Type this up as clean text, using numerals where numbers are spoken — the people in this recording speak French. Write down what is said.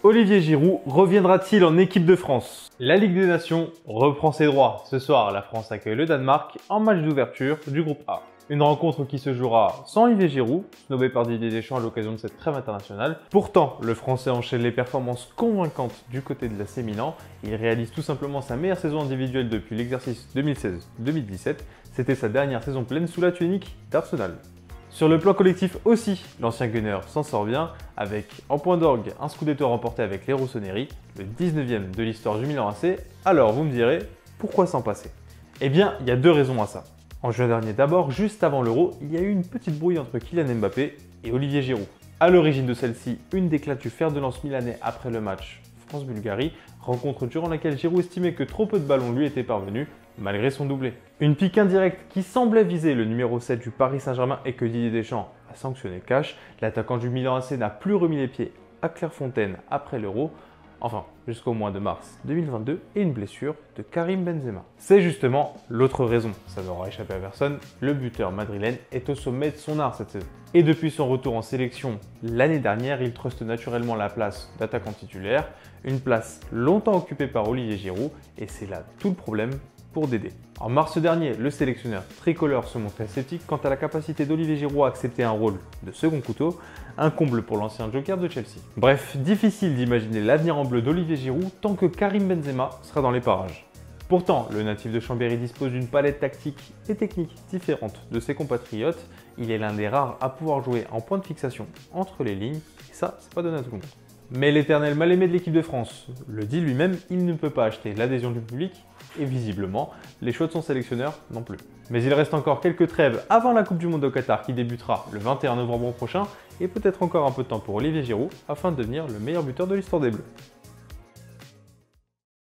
Olivier Giroud reviendra-t-il en équipe de France? La Ligue des Nations reprend ses droits. Ce soir, la France accueille le Danemark en match d'ouverture du groupe A. Une rencontre qui se jouera sans Olivier Giroud, snobé par Didier Deschamps à l'occasion de cette trêve internationale. Pourtant, le Français enchaîne les performances convaincantes du côté de l'AC Milan. Il réalise tout simplement sa meilleure saison individuelle depuis l'exercice 2016-2017. C'était sa dernière saison pleine sous la tunique d'Arsenal. Sur le plan collectif aussi, l'ancien Gunner s'en sort bien, avec en point d'orgue un Scudetto remporté avec les Rossoneri, le 19e de l'histoire du Milan AC. Alors vous me direz, pourquoi s'en passer? Eh bien, il y a deux raisons à ça. En juin dernier d'abord, juste avant l'Euro, il y a eu une petite brouille entre Kylian Mbappé et Olivier Giroud. À l'origine de celle-ci, une déclate du fer de lance milanais après le match France-Bulgarie, rencontre durant laquelle Giroud estimait que trop peu de ballons lui étaient parvenus, malgré son doublé. Une pique indirecte qui semblait viser le numéro 7 du Paris Saint-Germain et que Didier Deschamps a sanctionné cash. L'attaquant du Milan AC n'a plus remis les pieds à Clairefontaine après l'Euro, enfin jusqu'au mois de mars 2022, et une blessure de Karim Benzema. C'est justement l'autre raison, ça n'aura échappé à personne, le buteur madrilène est au sommet de son art cette saison. Et depuis son retour en sélection l'année dernière, il truste naturellement la place d'attaquant titulaire, une place longtemps occupée par Olivier Giroud, et c'est là tout le problème pour Dédé. En mars dernier, le sélectionneur tricolore se montrait sceptique quant à la capacité d'Olivier Giroud à accepter un rôle de second couteau, un comble pour l'ancien joker de Chelsea. Bref, difficile d'imaginer l'avenir en bleu d'Olivier Giroud tant que Karim Benzema sera dans les parages. Pourtant, le natif de Chambéry dispose d'une palette tactique et technique différente de ses compatriotes. Il est l'un des rares à pouvoir jouer en point de fixation entre les lignes, et ça, c'est pas donné à tout le monde. Mais l'éternel mal-aimé de l'équipe de France le dit lui-même, il ne peut pas acheter l'adhésion du public et visiblement, les choix de son sélectionneur non plus. Mais il reste encore quelques trêves avant la Coupe du Monde au Qatar qui débutera le 21 novembre prochain et peut-être encore un peu de temps pour Olivier Giroud afin de devenir le meilleur buteur de l'histoire des Bleus.